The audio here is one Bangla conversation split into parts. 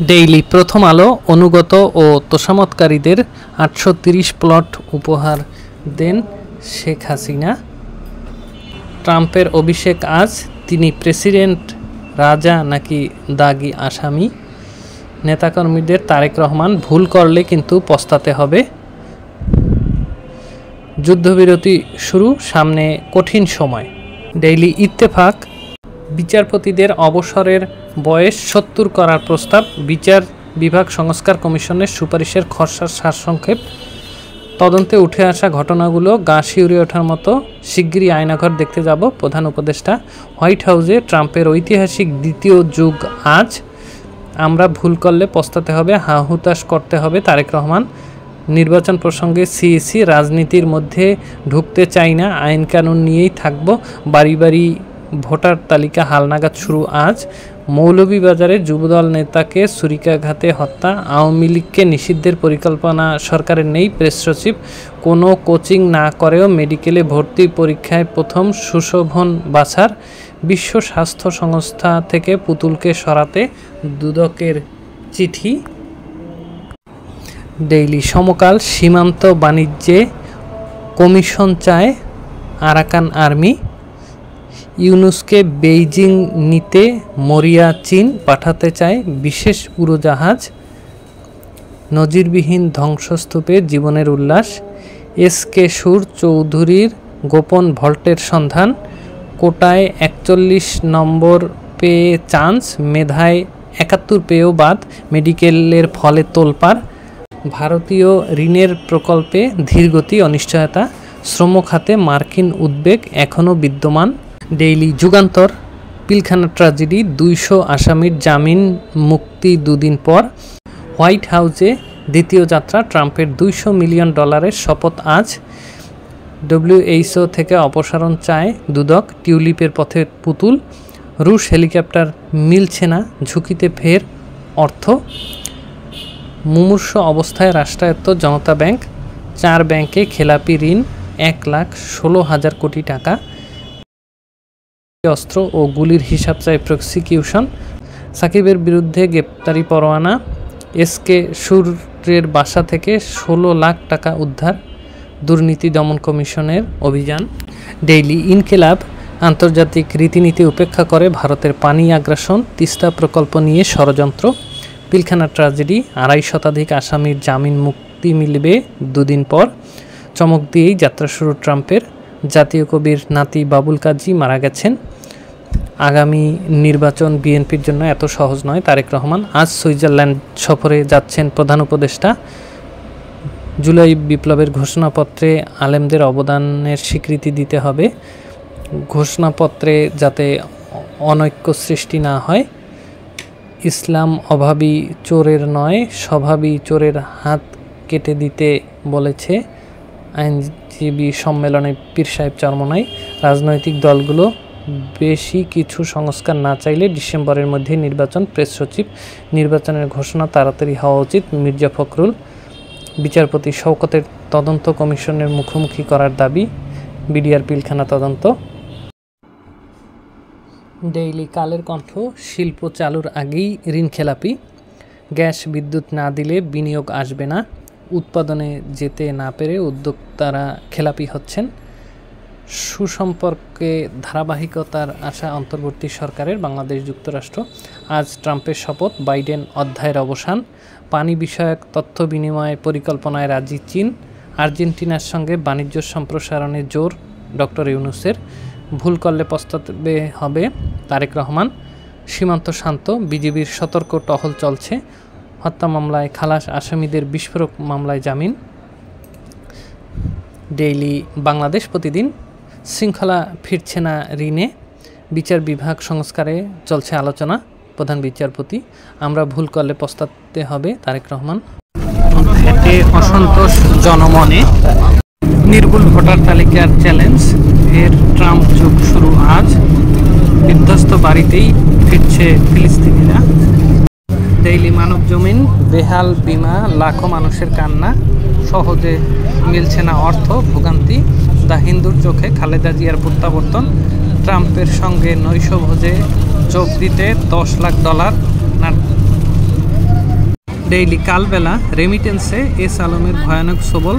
ডেইলি প্রথম আলো অনুগত ও তোষামতকারীদের ৮৩০ প্লট উপহার দেন শেখ হাসিনা। ট্রাম্পের অভিষেক আজ, তিনি প্রেসিডেন্ট রাজা নাকি দাগি আসামি? নেতাকর্মীদের তারেক রহমান, ভুল করলে কিন্তু পস্তাতে হবে। যুদ্ধবিরতি শুরু, সামনে কঠিন সময়। ডেইলি ইত্তেফাক, বিচারপতিদের অবসরের বয়স ৭০ করার প্রস্তাব, বিচার বিভাগ সংস্কার কমিশনের সুপারিশের খসড়া সারসংক্ষেপ। তদন্তে উঠে আসা ঘটনাগুলো গা শিউরে ওঠার মতো, শিগগিরই আয়নাঘর দেখতে যাব প্রধান উপদেষ্টা। হোয়াইট হাউসে ট্রাম্পের ঐতিহাসিক দ্বিতীয় যুগ আজ, আমরা ভুল করলে পস্তাতে হবে, হাহুতাশ করতে হবে তারেক রহমান। নির্বাচন প্রসঙ্গে সিইসি, রাজনীতির মধ্যে ঢুকতে চাই না, আইন কানুন নিয়েই থাকবো, বাড়ি বাড়ি ভোটার তালিকা হালনাগাদ শুরু আজ। মৌলভীবাজারে যুবদল নেতাকে ছুরিকাঘাতে হত্যা, আওয়ামী লীগকে নিষিদ্ধের পরিকল্পনা সরকারের নেই, প্রেস সচিব। কোনো কোচিং না করেও মেডিকেলে ভর্তি পরীক্ষায় প্রথম সুশোভন বাছার। বিশ্ব স্বাস্থ্য সংস্থা থেকে পুতুলকে সরাতে দুদকের চিঠি। ডেইলি সমকাল, সীমান্ত বাণিজ্যে কমিশন চায় আরাকান আর্মি। ইউনুসকে বেইজিং নিতে মরিয়া চীন, পাঠাতে চায় বিশেষ উড়োজাহাজ। নজিরবিহীন ধ্বংসস্তূপে জীবনের উল্লাস। এসকে সুর চৌধুরীর গোপন ভল্টের সন্ধান। কোটায় ৪১ নম্বর পেয়ে চান্স, মেধায় ৭১ পেয়েও বাদ, মেডিকেলের ফলে তোলপাড়। ভারতীয় ঋণের প্রকল্পে ধীরগতি, অনিশ্চয়তা। শ্রম খাতে মার্কিন উদ্বেগ এখনও বিদ্যমান। ডেইলি যুগান্তর, পিলখানা ট্র্যাজেডি, ২০০ আসামির জামিন মুক্তি দুদিন পর। হোয়াইট হাউসে দ্বিতীয় যাত্রা, ট্রাম্পের $২০০ মিলিয়ন শপথ আজ। ডব্লিউএইচও থেকে অপসারণ চায় দুদক, টিউলিপের পথে পুতুল। রুশ হেলিকপ্টার মিলছে না, ঝুঁকিতে ফের অর্থ। মুমূর্ষু অবস্থায় রাষ্ট্রায়ত্ত জনতা ব্যাংক, ৪ ব্যাংকে খেলাপি ঋণ ১,১৬,০০০ কোটি টাকা। অস্ত্র ও গুলির হিসাব চায় প্রসিকিউশন। সাকিবের বিরুদ্ধে গ্রেপ্তারি পরোয়ানা। এসকে সুরের বাসা থেকে ১৬ লাখ টাকা উদ্ধার, দুর্নীতি দমন কমিশনের অভিযান। ডেইলি ইনকিলাব, আন্তর্জাতিক রীতিনীতি উপেক্ষা করে ভারতের পানি আগ্রাসন, তিস্তা প্রকল্প নিয়ে ষড়যন্ত্র। পিলখানা ট্র্যাজেডি, ২৫ শতাধিক আসামির জামিন মুক্তি মিলবে দুদিন পর। চমক দিয়েই যাত্রা শুরু ট্রাম্পের, জাতীয় কবির নাতি বাবুল কাজী মারা গেছেন। আগামী নির্বাচন বিএনপির জন্য এত সহজ নয়, তারেক রহমান। আজ সুইজারল্যান্ড সফরে যাচ্ছেন প্রধান উপদেষ্টা। জুলাই বিপ্লবের ঘোষণাপত্রে আলেমদের অবদানের স্বীকৃতি দিতে হবে, ঘোষণাপত্রে যাতে অনৈক্য সৃষ্টি না হয়। ইসলাম অভাবী চোরের নয়, স্বভাবী চোরের হাত কেটে দিতে বলেছে আইনজীবী সম্মেলনে পীর সাহেব চরমনাই। রাজনৈতিক দলগুলো বেশি কিছু সংস্কার না চাইলে ডিসেম্বরের মধ্যে নির্বাচন, প্রেস সচিব। নির্বাচনের ঘোষণা তাড়াতাড়ি হওয়া উচিত, মির্জা ফখরুল। বিচারপতি শওকতের তদন্ত কমিশনের মুখোমুখি করার দাবি, বিডিআর পিলখানা তদন্ত। ডেইলি কালের কণ্ঠ, শিল্প চালুর আগেই ঋণ খেলাপি। গ্যাস বিদ্যুৎ না দিলে বিনিয়োগ আসবে না, উৎপাদনে যেতে না পেরে উদ্যোক্তারা খেলাপি হচ্ছেন। সুসম্পর্কে ধারাবাহিকতার আশা অন্তর্বর্তী সরকারের, বাংলাদেশ যুক্তরাষ্ট্র। আজ ট্রাম্পের শপথ, বাইডেন অধ্যায়ের অবসান। পানি বিষয়ক তথ্য বিনিময় পরিকল্পনায় রাজি চীন। আর্জেন্টিনার সঙ্গে বাণিজ্য সম্প্রসারণে জোর ডক্টর ইউনূসের। ভুল করলে পস্তাতে হবে তারেক রহমান। সীমান্ত শান্ত, বিজিবির সতর্ক টহল চলছে। হত্যা মামলায় খালাস, আসামিদের বিস্ফোরক মামলায় জামিন। ডেইলি বাংলাদেশ প্রতিদিন, শৃঙ্খলা ফিরছে না ঋণে, বিচার বিভাগ সংস্কারে চলছে আলোচনা, প্রধান বিচারপতি। আমরা ভুল করলে পস্তাতে হবে তারেক রহমান। এতে অসন্তোষ জনমনে, নির্ভুল ভোটার তালিকার চ্যালেঞ্জ, ফের ট্রাম্প যুগ শুরু আজ। বিধ্বস্ত বাড়িতেই ফিরছে ফিলিস্তিনিরা। ডেইলি মানব জমিন, বেহাল বিমা, লাখো মানুষের কান্না, সহজে মিলছে না অর্থ, ভোগান্তি। দ্য হিন্দুর চোখে খালেদা জিয়ার প্রত্যাবর্তন। ট্রাম্পের সঙ্গে নৈশভোজে যোগ দিতে $10 লাখ ডেইলি কালবেলা রেমিটেন্সে এস আলমের ভয়ানক সবল,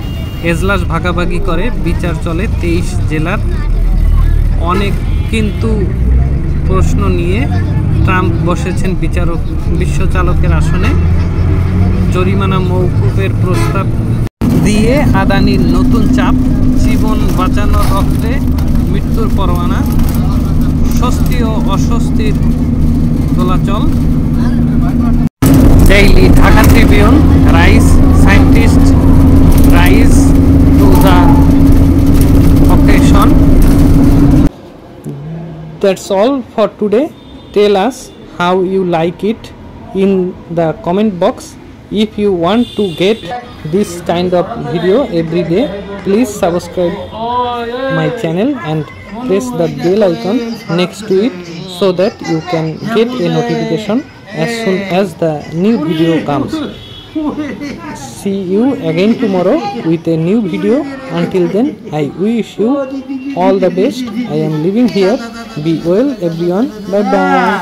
এজলাস ভাগাভাগি করে বিচার চলে 23 জেলার। অনেক কিন্তু প্রশ্ন নিয়ে ট্রাম্প বসেছেন বিচারক বিশ্বচালকের আসনে। জরিমানা মওকুফের প্রস্তাব দিয়ে আদানির নতুন চাপ, জীবন বাঁচানোর রক্তে মৃত্যুর পরোয়ানা, স্বস্তি ও অস্বস্তির দোলাচল। Daily Dhaka Tribune, rice scientists rise to the occasion. That's all for today. Tell us how you like it in the comment box. If you want to get this kind of video every day, please subscribe my channel and press the bell icon next to it so that you can get a notification as soon as the new video comes. See you again tomorrow with a new video. Until then, I wish you all the best. I am leaving here. Be well everyone. Bye bye.